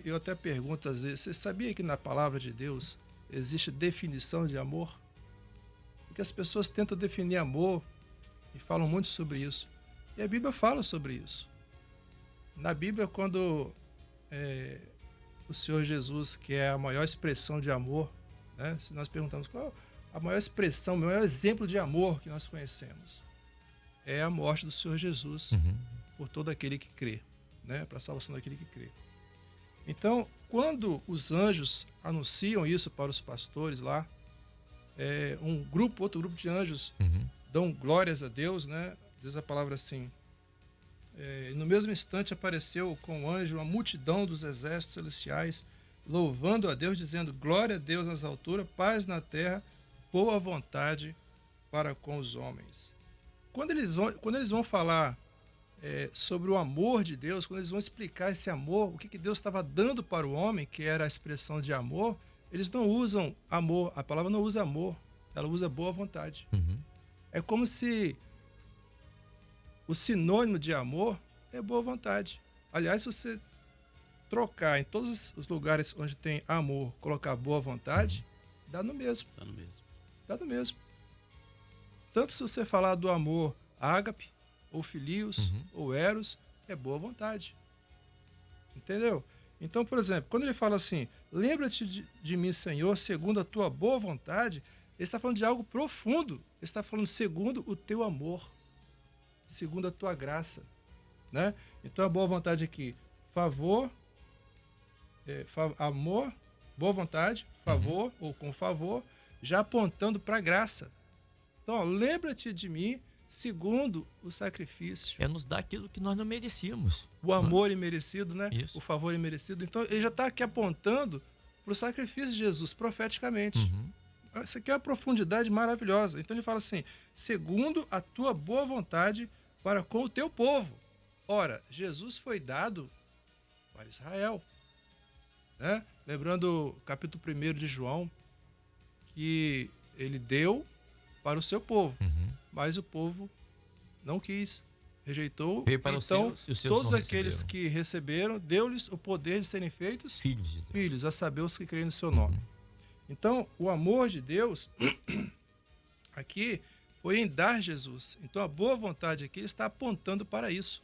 eu até pergunto às vezes, você sabia que na palavra de Deus existe definição de amor? Porque as pessoas tentam definir amor e falam muito sobre isso. E a Bíblia fala sobre isso. Na Bíblia, quando o Senhor Jesus, que é a maior expressão de amor, né? Se nós perguntamos qual a maior expressão, o maior exemplo de amor que nós conhecemos, é a morte do Senhor Jesus por todo aquele que crê, né? Para a salvação daquele que crê. Então, quando os anjos anunciam isso para os pastores lá, outro grupo de anjos dão glórias a Deus, né? Diz a palavra assim, no mesmo instante apareceu com o anjo uma multidão dos exércitos celestiais, louvando a Deus, dizendo, glória a Deus nas alturas, paz na terra, boa vontade para com os homens. Quando eles vão falar sobre o amor de Deus, quando eles vão explicar esse amor, o que Deus estava dando para o homem, que era a expressão de amor, eles não usam amor, a palavra não usa amor, ela usa boa vontade. É como se o sinônimo de amor é boa vontade. Aliás, se você trocar em todos os lugares onde tem amor, colocar boa vontade, dá no mesmo. Dá no mesmo. Tanto se você falar do amor ágape, ou filios, ou eros, é boa vontade. Entendeu? Então, por exemplo, quando ele fala assim, lembra-te de mim, Senhor, segundo a tua boa vontade, ele está falando de algo profundo. Ele está falando segundo o teu amor, segundo a tua graça, né? Então, a boa vontade aqui, favor, amor, boa vontade, favor, ou com favor, já apontando para a graça. Então, lembra-te de mim, segundo o sacrifício. É nos dar aquilo que nós não merecíamos. O amor imerecido, né? Isso. O favor imerecido. Então, ele já está aqui apontando para o sacrifício de Jesus, profeticamente. Isso aqui é uma profundidade maravilhosa. Então, ele fala assim, segundo a tua boa vontade para com o teu povo. Ora, Jesus foi dado para Israel. Né? Lembrando o capítulo 1 de João, que ele deu para o seu povo. Mas o povo não quis, rejeitou. Veio para então, os seus, e os seus todos não aqueles receberam. que receberam, deu-lhes o poder de serem feitos Filhos de Deus. filhos, a saber os que creem no seu nome. Então, o amor de Deus aqui foi em dar Jesus. Então, a boa vontade aqui, ele está apontando para isso.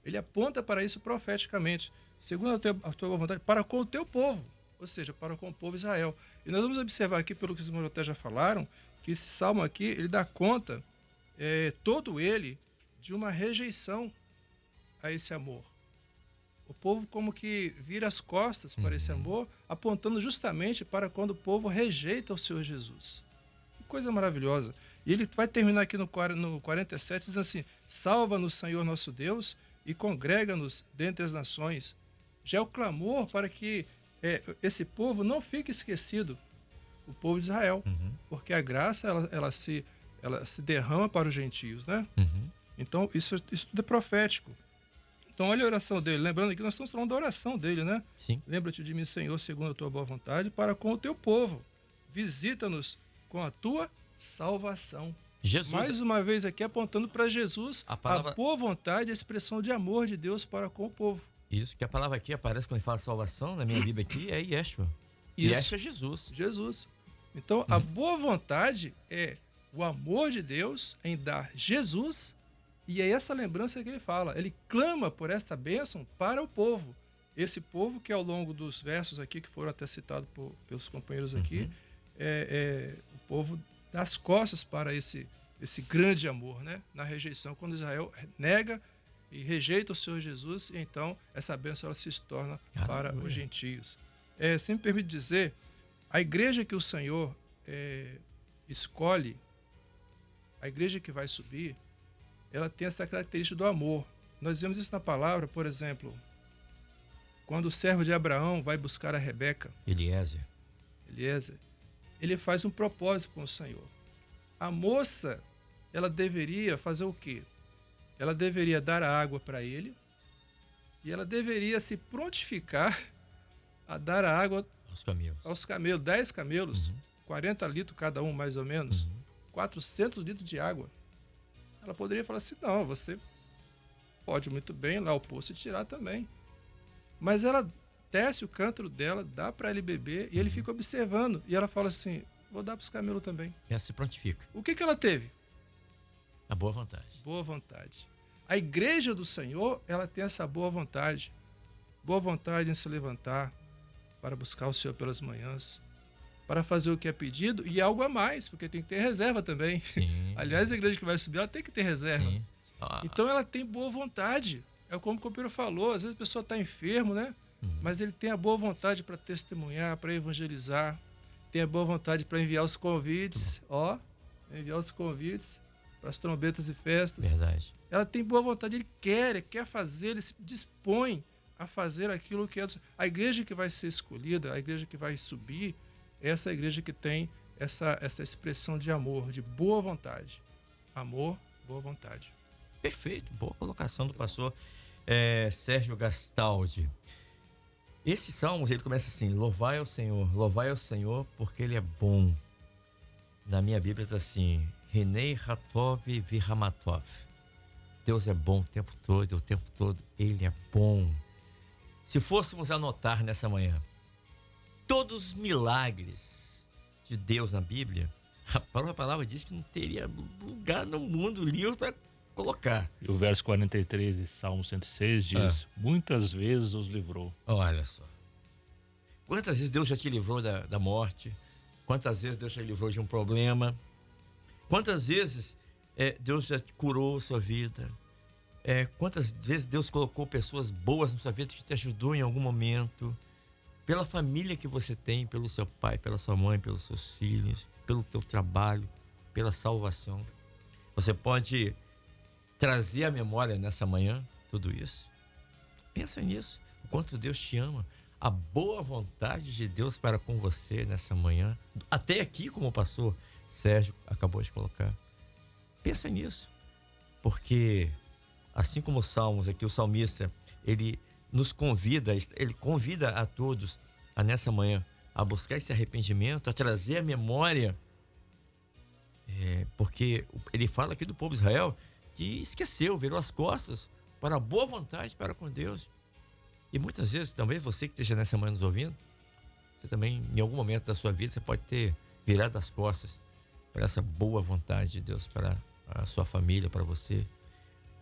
Ele aponta para isso profeticamente. Segundo a tua boa vontade, para com o teu povo. Ou seja, para com o povo de Israel. E nós vamos observar aqui, pelo que os irmãos até já falaram, que esse salmo aqui, ele dá conta, todo ele, de uma rejeição a esse amor. O povo como que vira as costas para esse amor, apontando justamente para quando o povo rejeita o Senhor Jesus. Que coisa maravilhosa. E ele vai terminar aqui no 47, dizendo assim, salva-nos, Senhor nosso Deus, e congrega-nos dentre as nações. Já é o clamor para que esse povo não fique esquecido, o povo de Israel, porque a graça ela se derrama para os gentios, né? Então isso tudo é profético. Então olha a oração dele, lembrando que nós estamos falando da oração dele, né? Sim. Lembra-te de mim, Senhor, segundo a tua boa vontade, para com o teu povo. Visita-nos com a tua salvação. Jesus, Mais uma vez aqui apontando para Jesus, A palavra- a boa vontade, a expressão de amor de Deus para com o povo. isso que a palavra aqui aparece quando ele fala salvação, na minha Bíblia aqui, é Yeshua. Isso. Yeshua é Jesus. Jesus. Então, a boa vontade é o amor de Deus em dar Jesus, e é essa lembrança que ele fala. Ele clama por esta bênção para o povo. Esse povo que ao longo dos versos aqui, que foram até citados pelos companheiros aqui, é o povo das costas para esse grande amor, né? Na rejeição, quando Israel nega e rejeita o Senhor Jesus, então essa bênção ela se torna para os gentios. Se me permite dizer, a igreja que o Senhor escolhe, a igreja que vai subir, ela tem essa característica do amor. Nós vemos isso na palavra, por exemplo, quando o servo de Abraão vai buscar a Rebeca, Eliezer, ele faz um propósito com o Senhor. A moça, ela deveria fazer o quê? Ela deveria dar a água para ele e ela deveria se prontificar a dar a água aos camelos, 10 camelos, 40 litros cada um mais ou menos, 400 litros de água. Ela poderia falar assim, não, você pode muito bem ir lá ao poço e tirar também. Mas ela desce o cântaro dela, dá para ele beber e ele fica observando. E ela fala assim, vou dar para os camelos também. Ela se prontifica. O que ela teve? A boa vontade. Boa vontade. A igreja do Senhor, ela tem essa boa vontade. Boa vontade em se levantar para buscar o Senhor pelas manhãs, para fazer o que é pedido e algo a mais, porque tem que ter reserva também. Sim. Aliás, a igreja que vai subir, ela tem que ter reserva. Então ela tem boa vontade. É como o companheiro falou, às vezes a pessoa está enfermo, né? Mas ele tem a boa vontade para testemunhar, para evangelizar, tem a boa vontade para enviar os convites, enviar os convites para as trombetas e festas. Verdade. Ela tem boa vontade, ele quer fazer, ele se dispõe a fazer aquilo que é. A igreja que vai ser escolhida, a igreja que vai subir, essa é a igreja que tem essa expressão de amor, de boa vontade. Amor, boa vontade. Perfeito, boa colocação do pastor Sérgio Gastaldi. Esse salmo, ele começa assim, louvai ao Senhor, porque ele é bom. Na minha Bíblia está assim, Renei Hatov Viramatov. Deus é bom o tempo todo ele é bom. Se fôssemos anotar nessa manhã todos os milagres de Deus na Bíblia, a própria palavra diz que não teria lugar no mundo livre para colocar. E o verso 43 de Salmo 106 diz, muitas vezes os livrou. Olha só. Quantas vezes Deus já te livrou da morte? Quantas vezes Deus já te livrou de um problema? Quantas vezes Deus já curou a sua vida? Quantas vezes Deus colocou pessoas boas na sua vida que te ajudou em algum momento? Pela família que você tem, pelo seu pai, pela sua mãe, pelos seus filhos, pelo teu trabalho, pela salvação. Você pode trazer à memória nessa manhã tudo isso. Pensa nisso, o quanto Deus te ama, a boa vontade de Deus para com você nessa manhã, até aqui, como o pastor Sérgio acabou de colocar. Pensa nisso, porque assim como os salmos aqui, o salmista, ele nos convida, ele convida a todos a nessa manhã a buscar esse arrependimento, a trazer à memória, porque ele fala aqui do povo de Israel que esqueceu, virou as costas para a boa vontade para com Deus. E muitas vezes, também você que esteja nessa manhã nos ouvindo, você também, em algum momento da sua vida, você pode ter virado as costas para essa boa vontade de Deus, para a sua família, para você.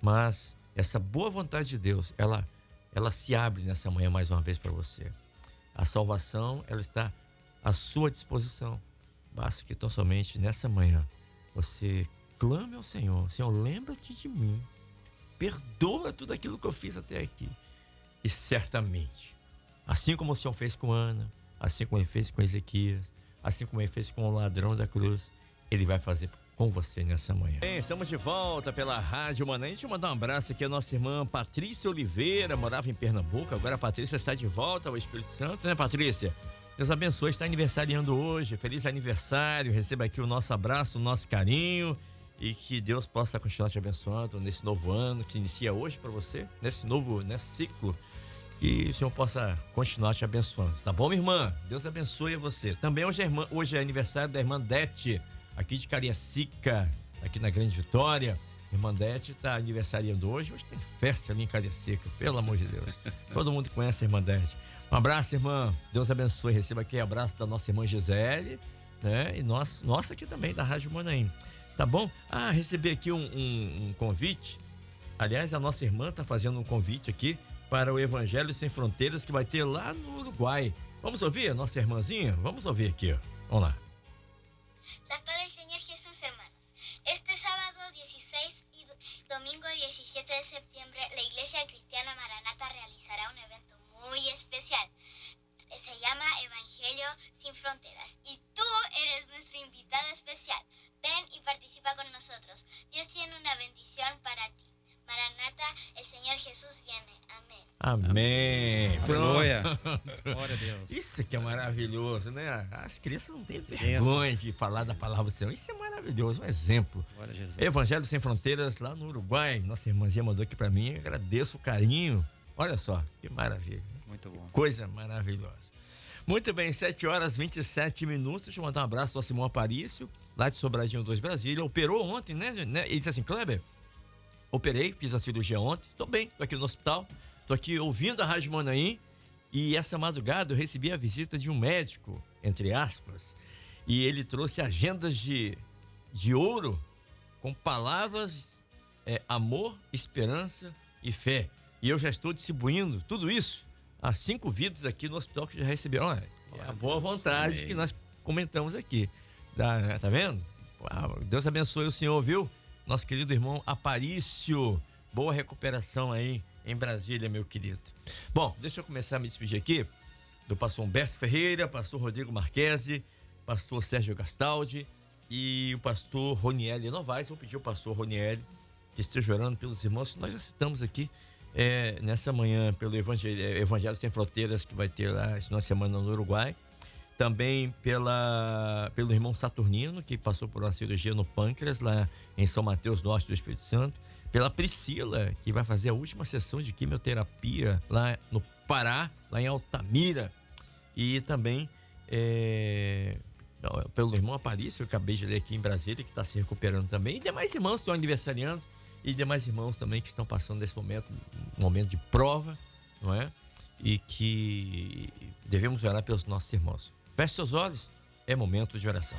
Mas essa boa vontade de Deus, ela se abre nessa manhã mais uma vez para você. A salvação, ela está à sua disposição. Basta que tão somente nessa manhã você clame ao Senhor. Senhor, lembra-te de mim. Perdoa tudo aquilo que eu fiz até aqui. E certamente, assim como o Senhor fez com Ana, assim como ele fez com Ezequias, assim como ele fez com o ladrão da cruz, ele vai fazer com você nessa manhã. Bem, estamos de volta pela Rádio Manaim. Deixa eu mandar um abraço aqui à nossa irmã Patrícia Oliveira, morava em Pernambuco, agora a Patrícia está de volta ao Espírito Santo, né, Patrícia? Deus abençoe, está aniversariando hoje, feliz aniversário, receba aqui o nosso abraço, o nosso carinho e que Deus possa continuar te abençoando nesse novo ano que inicia hoje para você, nesse ciclo, que o Senhor possa continuar te abençoando, tá bom, minha irmã? Deus abençoe você. Também hoje é aniversário da irmã Dete, aqui de Cariacica, aqui na Grande Vitória. Irmã Dete está aniversariando hoje tem festa ali em Cariacica, pelo amor de Deus. Todo mundo conhece a irmã Dete. Um abraço, irmã. Deus abençoe. Receba aqui o abraço da nossa irmã Gisele né? E nós aqui também, da Rádio Manaim. Tá bom? Recebi aqui um convite. Aliás, a nossa irmã está fazendo um convite aqui para o Evangelho Sem Fronteiras, que vai ter lá no Uruguai. Vamos ouvir a nossa irmãzinha? Vamos ouvir aqui, ó. Vamos lá. La paz del Señor Jesús, hermanos. Este sábado 16 y domingo 17 de septiembre, la Iglesia Cristiana Maranata realizará un evento muy especial. Se llama Evangelio Sin Fronteras. Y tú eres nuestro invitado especial. Ven y participa con nosotros. Dios tiene una bendición para ti. Maranata, el Señor Jesús viene. Amém. Amém. Aleluia. Glória a Deus. Isso que é maravilhoso, né? As crianças não têm vergonha de falar da palavra do Senhor. Isso é maravilhoso, um exemplo. Glória a Jesus. Evangelho Sem Fronteiras, lá no Uruguai. Nossa irmãzinha mandou aqui pra mim. Agradeço o carinho. Olha só, que maravilha. Muito bom. Coisa maravilhosa. Muito bem, 7h27. Deixa eu mandar um abraço ao Simão Aparício, lá de Sobradinho 2, Brasília. Operou ontem, né? Ele disse assim: Kleber, operei, fiz a cirurgia ontem. Tô bem, tô aqui no hospital. Tô aqui ouvindo a Rádio Manaim. E essa madrugada eu recebi a visita de um médico, entre aspas. E ele trouxe agendas de ouro com palavras, amor, esperança e fé. E eu já estou distribuindo tudo isso a 5 vidas aqui no hospital que já receberam. Olha, é a boa vontade que nós comentamos aqui. Tá vendo? Deus abençoe o senhor, viu? Nosso querido irmão Aparício. Boa recuperação aí em Brasília, meu querido. Bom, deixa eu começar a me despedir aqui do pastor Humberto Ferreira, pastor Rodrigo Marquesi, pastor Sérgio Gastaldi e o pastor Ronieli Novaes. Vou pedir ao pastor Ronieli que esteja orando pelos irmãos. Nós já citamos aqui nessa manhã pelo Evangelho Sem Fronteiras, que vai ter lá essa semana no Uruguai. Também pelo irmão Saturnino, que passou por uma cirurgia no pâncreas lá em São Mateus Norte do Espírito Santo. Pela Priscila, que vai fazer a última sessão de quimioterapia lá no Pará, lá em Altamira. E também pelo irmão Aparício, eu acabei de ler aqui em Brasília, que está se recuperando também. E demais irmãos que estão aniversariando. E demais irmãos também que estão passando nesse momento, um momento de prova, não é? E que devemos orar pelos nossos irmãos. Feche seus olhos, é momento de oração.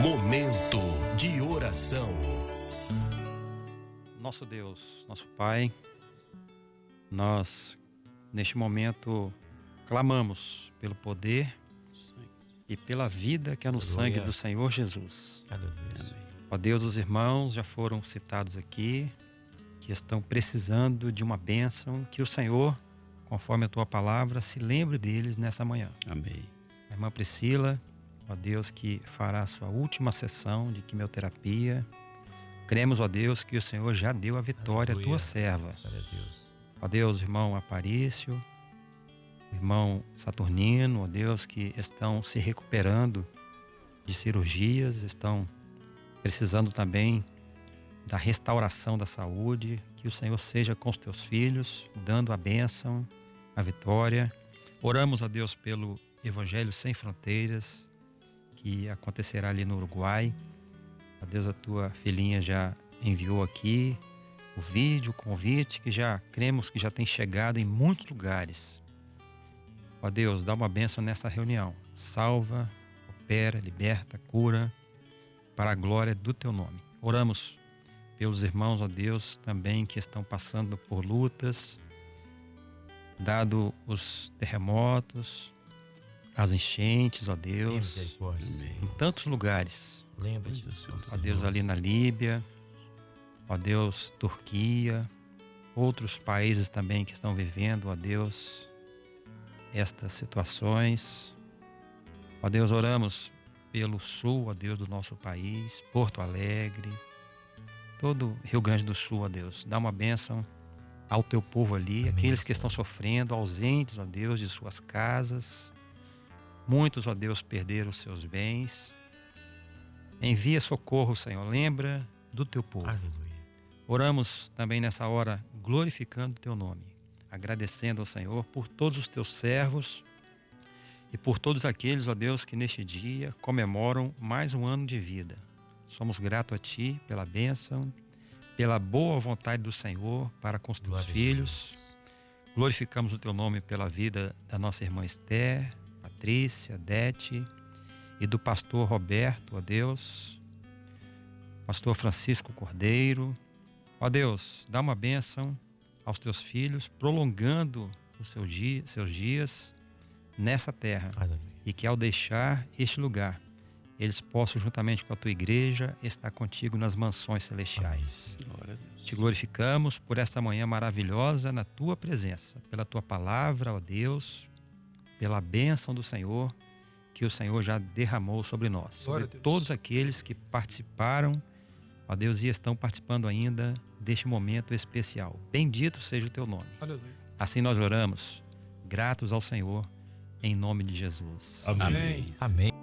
Momento de oração. Nosso Deus, nosso Pai, nós neste momento clamamos pelo poder e pela vida que é no sangue do Senhor Jesus. Ó Deus, os irmãos já foram citados aqui, que estão precisando de uma bênção, que o Senhor, conforme a tua palavra, se lembre deles nessa manhã. Amém. A irmã Priscila, ó Deus, que fará a sua última sessão de quimioterapia. Cremos, ó Deus, que o Senhor já deu a vitória à tua serva. Ó Deus, irmão Aparício, irmão Saturnino, ó Deus, que estão se recuperando de cirurgias, estão precisando também da restauração da saúde, que o Senhor seja com os teus filhos, dando a bênção, a vitória. Oramos a Deus pelo Evangelho Sem Fronteiras, que acontecerá ali no Uruguai. A Deus, a tua filhinha já enviou aqui o vídeo, o convite, que já cremos que já tem chegado em muitos lugares. Ó Deus, dá uma bênção nessa reunião. Salva, opera, liberta, cura, para a glória do teu nome. Oramos pelos irmãos, ó Deus, também que estão passando por lutas, dado os terremotos, as enchentes, ó Deus, em tantos lugares. Lembra-te, ó Deus, ali na Líbia, ó Deus, Turquia, outros países também que estão vivendo, ó Deus, estas situações. Ó Deus, oramos pelo sul, ó Deus, do nosso país, Porto Alegre, todo Rio Grande do Sul, ó Deus. Dá uma bênção ao teu povo ali, amém, aqueles que estão sofrendo, ausentes, ó Deus, de suas casas. Muitos, ó Deus, perderam os seus bens. Envia socorro, Senhor. Lembra do teu povo. Aleluia. Oramos também nessa hora, glorificando o teu nome, agradecendo ao Senhor por todos os teus servos e por todos aqueles, ó Deus, que neste dia comemoram mais um ano de vida. Somos gratos a Ti pela bênção, pela boa vontade do Senhor para com os teus filhos. Glorificamos o Teu nome pela vida da nossa irmã Esther, Patrícia, Dete e do pastor Roberto, ó Deus, pastor Francisco Cordeiro. Ó Deus, dá uma bênção aos teus filhos, prolongando os seus dias nessa terra. Aleluia. E que ao deixar este lugar, eles possam, juntamente com a tua igreja, estar contigo nas mansões celestiais. Glória a Deus. Te glorificamos por essa manhã maravilhosa na tua presença, pela tua palavra, ó Deus, pela bênção do Senhor, que o Senhor já derramou sobre nós, sobre todos aqueles que participaram, ó Deus, e estão participando ainda deste momento especial. Bendito seja o teu nome. Aleluia. Assim nós oramos, gratos ao Senhor, em nome de Jesus. Amém. Amém. Amém.